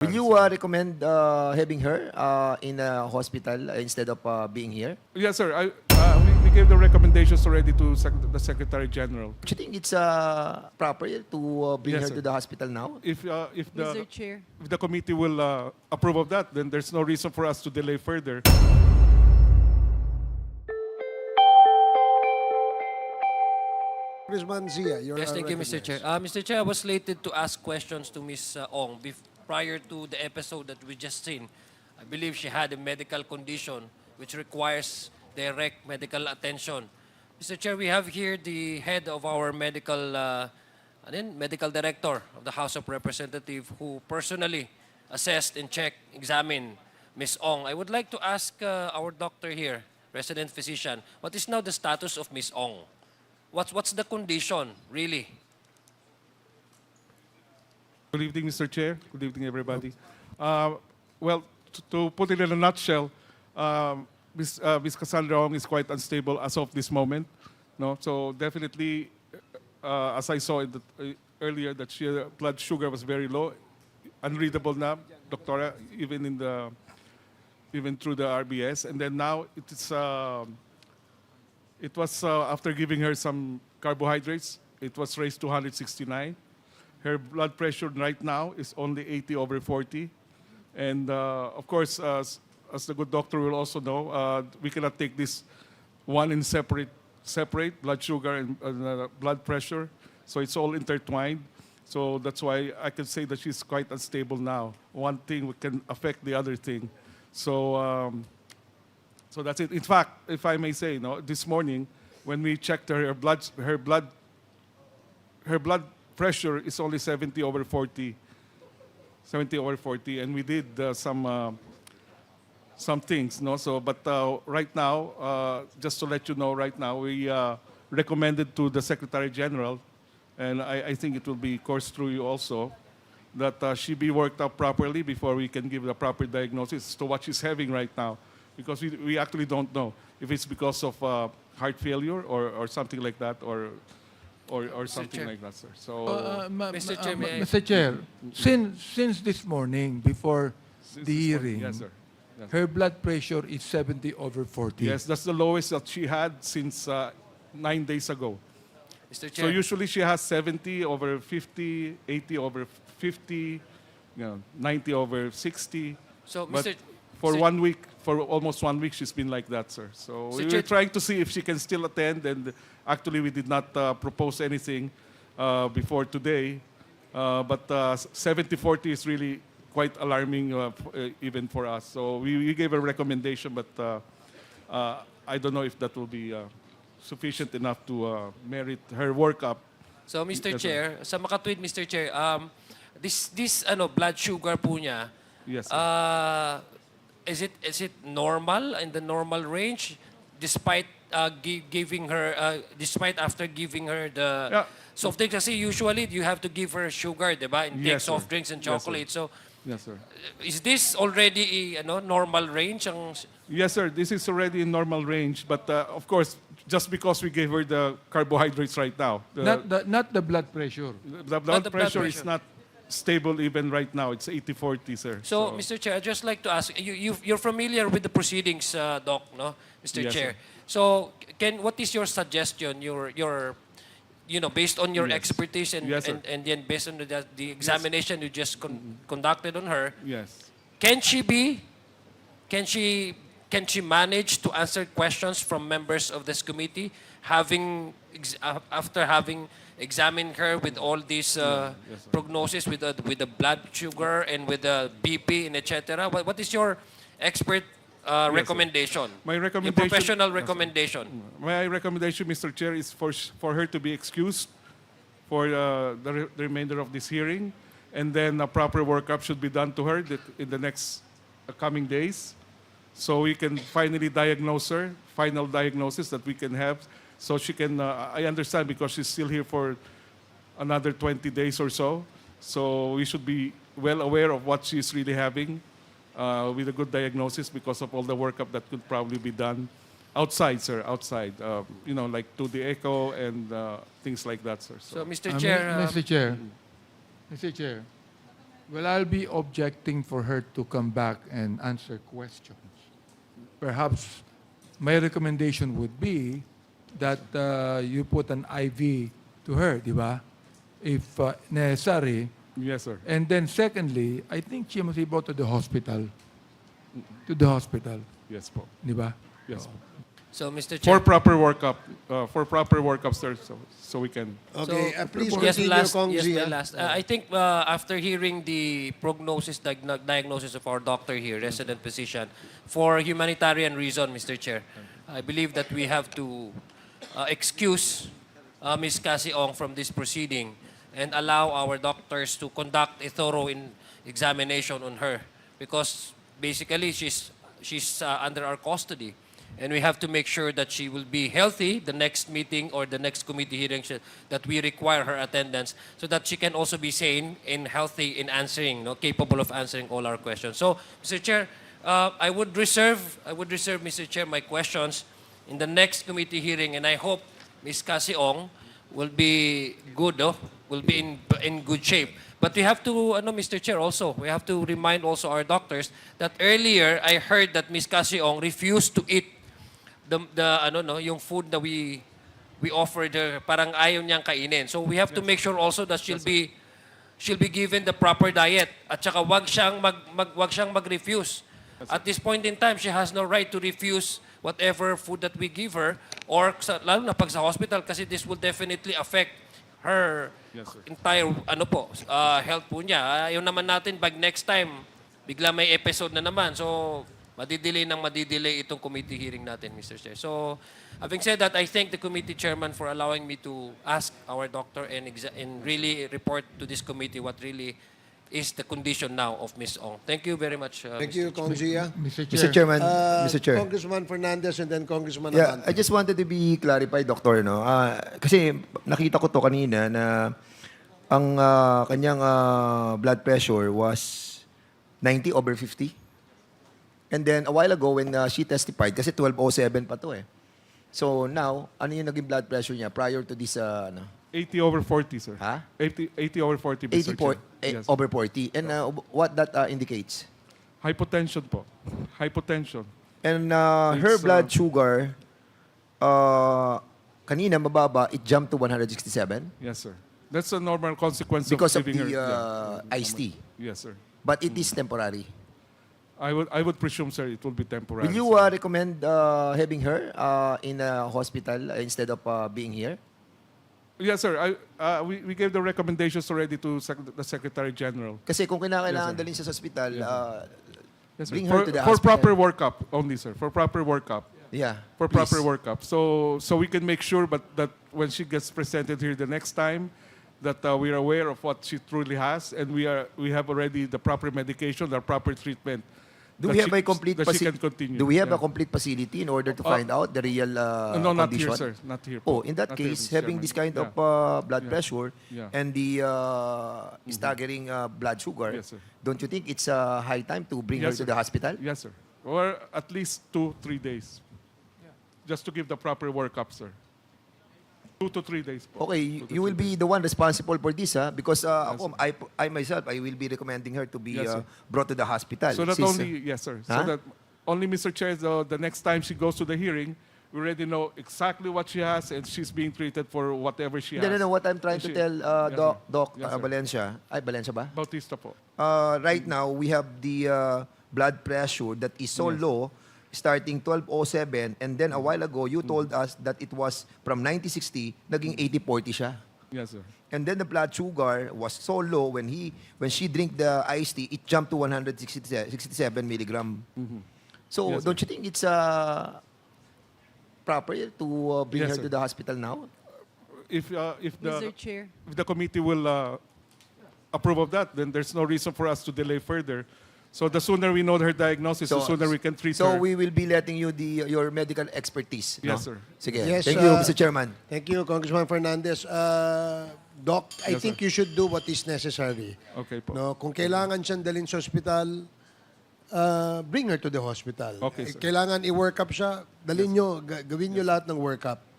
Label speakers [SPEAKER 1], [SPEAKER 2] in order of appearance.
[SPEAKER 1] Will you recommend having her in a hospital instead of being here?
[SPEAKER 2] Yes, sir. We gave the recommendations already to the Secretary General.
[SPEAKER 1] Do you think it's proper to bring
[SPEAKER 2] Yes,
[SPEAKER 1] her
[SPEAKER 2] sir.
[SPEAKER 1] to the hospital now?
[SPEAKER 2] If
[SPEAKER 3] Mr. Chair.
[SPEAKER 2] the committee will approve of that, then there's no reason for us to delay further.
[SPEAKER 4] Congressman Zia, you're
[SPEAKER 5] Yes, thank you, Mr. Chair. Mr. Chair, I was slated to ask questions to Ms. Ong prior to the episode that we just seen. I believe she had a medical condition which requires direct medical attention. Mr. Chair, we have here the head of our medical director of the House of Representatives who personally assessed and examined Ms. Ong. I would like to ask our doctor here, resident physician, what is now the status of Ms. Ong? What's the condition, really?
[SPEAKER 2] Good evening, Mr. Chair. Good evening, everybody. Well, to put it in a nutshell, Ms. Cassandra Ong is quite unstable as of this moment. No, so definitely, as I saw in earlier, that her blood sugar was very low, unreadable now, doctora, even through the RBS, and then now it was after giving her some carbohydrates, it was raised to 169. Her blood pressure right now is only 80/40. And of course, as the good doctor will also know, we cannot take this one in separate blood sugar and blood pressure. So it's all intertwined. So that's why I can say that she's quite unstable now. One thing can affect the other thing. So that's it. In fact, if I may say, this morning when we checked her blood pressure is only 70/40. 70/40, and we did some things, no. So, but right now, just to let you know, right now we recommended to the Secretary General, and I think it will be coursed through you also, that she be worked up properly before we can give the proper diagnosis to what she's having right now, because we actually don't know if it's because of heart failure or something like that, or something
[SPEAKER 5] Chair.
[SPEAKER 2] like that, sir. So,
[SPEAKER 5] Mr. Chair, may I-
[SPEAKER 6] Mr. Chair, since this morning, before
[SPEAKER 2] since
[SPEAKER 6] the
[SPEAKER 2] this morning-
[SPEAKER 6] hearing,
[SPEAKER 2] yes, sir. Yes.
[SPEAKER 6] her blood pressure is 70/40.
[SPEAKER 2] Yes, that's the lowest that she had since 9 days ago.
[SPEAKER 5] Mr.
[SPEAKER 2] So
[SPEAKER 5] Chair,
[SPEAKER 2] usually she has 70/50, 80/50, 90/60.
[SPEAKER 5] so
[SPEAKER 2] But
[SPEAKER 5] Mr.
[SPEAKER 2] for
[SPEAKER 5] Sir-
[SPEAKER 2] 1 week, for almost 1 week, she's been like that, sir. So
[SPEAKER 5] Sir
[SPEAKER 2] we
[SPEAKER 5] Chair-
[SPEAKER 2] were trying to see if she can still attend, and actually we did not propose anything before today. But 70/40 is really quite alarming even for us. So we gave a recommendation, but I don't know if that will be sufficient enough to merit her workup.
[SPEAKER 5] So Mr.
[SPEAKER 2] Yes, sir.
[SPEAKER 5] Chair, sa makatwid Mr. Chair, this blood sugar po niya,
[SPEAKER 2] Yes, sir.
[SPEAKER 5] is it normal in the normal range despite giving her despite after giving her the
[SPEAKER 2] Yeah.
[SPEAKER 5] soft drinks? Kasi usually you have to give her sugar, 'di ba? Intake
[SPEAKER 2] Yes, sir.
[SPEAKER 5] soft drinks and
[SPEAKER 2] Yes, sir.
[SPEAKER 5] chocolate. So
[SPEAKER 2] Yes, sir.
[SPEAKER 5] is this already normal range ang
[SPEAKER 2] Yes, sir. This is already in normal range, but of course, just because we gave her the carbohydrates right now,
[SPEAKER 6] Not the blood pressure.
[SPEAKER 2] the blood
[SPEAKER 5] the blood
[SPEAKER 2] pressure is
[SPEAKER 5] pressure.
[SPEAKER 2] not stable even right now. It's 80/40, sir.
[SPEAKER 5] So, Mr. Chair, I'd just like to ask, you're familiar with the proceedings, Doc, no? Mr.
[SPEAKER 2] Yes,
[SPEAKER 5] Chair.
[SPEAKER 2] sir.
[SPEAKER 5] So, what is your suggestion, based on your
[SPEAKER 2] Yes.
[SPEAKER 5] expertise and,
[SPEAKER 2] Yes, sir.
[SPEAKER 5] and then based on the examination you just conducted on her,
[SPEAKER 2] Yes.
[SPEAKER 5] can she manage to answer questions from members of this committee, after having examined her with all these
[SPEAKER 2] Yes, sir.
[SPEAKER 5] prognosis with the blood sugar and with the BP and etc.? What is your expert
[SPEAKER 2] sir.
[SPEAKER 5] recommendation?
[SPEAKER 2] My
[SPEAKER 5] Your
[SPEAKER 2] recommendation.
[SPEAKER 5] professional
[SPEAKER 2] Yes, sir.
[SPEAKER 5] recommendation.
[SPEAKER 2] My recommendation, Mr. Chair, is for her to be excused for the remainder of this hearing, and then a proper workup should be done to her in the next coming days, so we can finally diagnose her, final diagnosis that we can have, so she can. I understand because she's still here for another 20 days or so, so we should be well aware of what she's really having with a good diagnosis because of all the workup that could probably be done outside, sir, outside, like to the echo and things like that, sir.
[SPEAKER 5] So, Mr.
[SPEAKER 6] Uh,
[SPEAKER 5] Chair,
[SPEAKER 6] Mr. Chair, Mr. Chair, Well, I'll be objecting for her to come back and answer questions. Perhaps my recommendation would be that you put an IV to her, di ba? If necessary.
[SPEAKER 2] Yes, sir.
[SPEAKER 6] And then secondly, I think she must be brought to the hospital. To the hospital,
[SPEAKER 2] Yes po.
[SPEAKER 6] di ba?
[SPEAKER 2] Yes po.
[SPEAKER 5] So, Mr.
[SPEAKER 2] For
[SPEAKER 5] Chair.
[SPEAKER 2] proper workup, sir, so we can.
[SPEAKER 3] Okay, please
[SPEAKER 5] yes,
[SPEAKER 3] continue,
[SPEAKER 5] last,
[SPEAKER 3] Kong
[SPEAKER 5] yes,
[SPEAKER 3] G,
[SPEAKER 5] my
[SPEAKER 3] ah.
[SPEAKER 5] last. I think after hearing the diagnosis of our doctor here, resident physician, for humanitarian reason, Mr. Chair, I believe that we have to excuse Ms. Cassie Ong from this proceeding and allow our doctors to conduct a thorough examination on her, because basically she's under our custody. And we have to make sure that she will be healthy the next meeting or the next committee hearing that we require her attendance, so that she can also be sane and healthy in answering, capable of answering all our questions. So, Mr. Chair, I would reserve, Mr. Chair, my questions in the next committee hearing, and I hope Ms. Cassie Ong will be good, will be in good shape. But we have to, Mr. Chair, also, we have to remind also our doctors that earlier I heard that Ms. Cassie Ong refused to eat yung food that we offered her, parang ayaw niyang kainin. So we have to make sure also that she'll be given the proper diet, at saka wag siyang mag-refuse. At this point in time, she has no right to refuse whatever food that we give her, or lalo na pag sa hospital, kasi this will definitely affect her entire health po niya. Ayaw naman natin pag next time bigla may episode na naman. So madidelay itong committee hearing natin, Mr. Chair. So, having said that, I thank the committee chairman for allowing me to ask our doctor and really report to this committee what really is the condition now of Ms. Ong. Thank you very much.
[SPEAKER 3] Thank you, Kong G.
[SPEAKER 6] Mr.
[SPEAKER 1] Mr.
[SPEAKER 6] Chair.
[SPEAKER 1] Chairman, Mr. Chair.
[SPEAKER 3] Congressman Fernandez and then Congressman
[SPEAKER 1] Yeah,
[SPEAKER 3] Abante.
[SPEAKER 1] I just wanted to be clarified, Doctor, no? Kasi nakita ko to kanina na ang kanyang blood pressure was 90/50. And then a while ago when she testified, kasi 1207 pa to eh. So now, ano yung naging blood pressure niya prior to this
[SPEAKER 2] 80/40, sir.
[SPEAKER 1] Ha?
[SPEAKER 2] 80/40, Mr.
[SPEAKER 1] 80
[SPEAKER 2] Chair. Yes.
[SPEAKER 1] over 40. And what that indicates?
[SPEAKER 2] Hypotension po. Hypotension.
[SPEAKER 1] And her
[SPEAKER 2] It's,
[SPEAKER 1] blood sugar, kanina mababa, it jumped to 167
[SPEAKER 2] Yes, sir. That's a normal consequence
[SPEAKER 1] because of
[SPEAKER 2] giving
[SPEAKER 1] the
[SPEAKER 2] her.
[SPEAKER 1] iced tea.
[SPEAKER 2] Yes, sir.
[SPEAKER 1] But it is temporary.
[SPEAKER 2] I would presume, sir, it will be temporary.
[SPEAKER 1] Will you
[SPEAKER 2] sir.
[SPEAKER 1] recommend having her in a hospital instead of being here?
[SPEAKER 2] Yes, sir. We gave the recommendations already to the Secretary General.
[SPEAKER 1] Kasi kung
[SPEAKER 2] Yes,
[SPEAKER 1] kinakailangan
[SPEAKER 2] sir.
[SPEAKER 1] dalhin sa hospital,
[SPEAKER 2] Yes, sir.
[SPEAKER 1] bring her to the
[SPEAKER 2] For
[SPEAKER 1] hospital.
[SPEAKER 2] proper workup only, sir. For proper workup.
[SPEAKER 1] Yeah.
[SPEAKER 2] For
[SPEAKER 1] please.
[SPEAKER 2] proper workup. So we can make sure that when she gets presented here the next time, that we are aware of what she truly has, and we have already the proper medication, the proper treatment.
[SPEAKER 1] Do
[SPEAKER 2] that
[SPEAKER 1] we have
[SPEAKER 2] she-
[SPEAKER 1] a complete
[SPEAKER 2] that she can continue.
[SPEAKER 1] Do we have
[SPEAKER 2] Yeah.
[SPEAKER 1] a complete facility in order to find out the real
[SPEAKER 2] No, not
[SPEAKER 1] condition?
[SPEAKER 2] here, sir. Not here.
[SPEAKER 1] Oh,
[SPEAKER 2] po.
[SPEAKER 1] in that
[SPEAKER 2] Not here,
[SPEAKER 1] case,
[SPEAKER 2] Mr.
[SPEAKER 1] having
[SPEAKER 2] Chairman.
[SPEAKER 1] this kind of
[SPEAKER 2] Yeah.
[SPEAKER 1] blood
[SPEAKER 2] Yeah.
[SPEAKER 1] pressure
[SPEAKER 2] Yeah.
[SPEAKER 1] and the staggering blood sugar,
[SPEAKER 2] Yes, sir.
[SPEAKER 1] don't you think it's high time to bring
[SPEAKER 2] Yes,
[SPEAKER 1] her to
[SPEAKER 2] sir.
[SPEAKER 1] the hospital?
[SPEAKER 2] Yes, sir. Or at least 2-3 days. Just to give the proper workup, sir. 2 to 3 days po.
[SPEAKER 1] Okay,
[SPEAKER 2] 2 to
[SPEAKER 1] you will
[SPEAKER 2] 3
[SPEAKER 1] be the one responsible for this, because ako, I myself, I will be recommending her to be
[SPEAKER 2] Yes, sir.
[SPEAKER 1] brought to the hospital.
[SPEAKER 2] So that
[SPEAKER 1] Since,
[SPEAKER 2] only, yes, sir.
[SPEAKER 1] Huh?
[SPEAKER 2] So that only, Mr. Chair, the next time she goes to the hearing, we already know exactly what she has, and she's being treated for whatever she has.
[SPEAKER 1] no, what I'm trying to
[SPEAKER 2] She-
[SPEAKER 1] tell
[SPEAKER 2] Yes,
[SPEAKER 1] Doc,
[SPEAKER 2] sir.
[SPEAKER 1] Doc
[SPEAKER 2] Yes, sir.
[SPEAKER 1] Valencia, Valencia ba?
[SPEAKER 2] Bautista po.
[SPEAKER 1] Right now, we have the blood pressure that is so low, starting 1207, and then a while ago, you told us that it was from 90/60, naging 80/40 siya.
[SPEAKER 2] Yes, sir.
[SPEAKER 1] And then the blood sugar was so low when she drank the iced tea, it jumped to 167 milligram. So
[SPEAKER 2] Yes, sir.
[SPEAKER 1] don't you think it's proper to bring
[SPEAKER 2] Yes,
[SPEAKER 1] her
[SPEAKER 2] sir.
[SPEAKER 1] to the hospital now?
[SPEAKER 2] If
[SPEAKER 4] Mr. Chair.
[SPEAKER 2] the committee will approve of that, then there's no reason for us to delay further. So the sooner we know her diagnosis, the sooner we can treat
[SPEAKER 1] so
[SPEAKER 2] her.
[SPEAKER 1] we will be letting you your medical expertise.
[SPEAKER 2] Yes,
[SPEAKER 1] no?
[SPEAKER 2] sir.
[SPEAKER 1] Sige.
[SPEAKER 3] Yes,
[SPEAKER 1] Thank you, Mr. Chairman.
[SPEAKER 3] Thank you, Congressman Fernandez. Doc, I
[SPEAKER 2] Yes,
[SPEAKER 3] think
[SPEAKER 2] sir.
[SPEAKER 3] you should do what is necessary.
[SPEAKER 2] Okay po.
[SPEAKER 3] No, kung kailangan siyang dalhin sa hospital, bring her to the hospital.
[SPEAKER 2] Okay, sir.
[SPEAKER 3] Kailangan i-work up siya, dalhin nyo, gawin nyo lahat ng work up.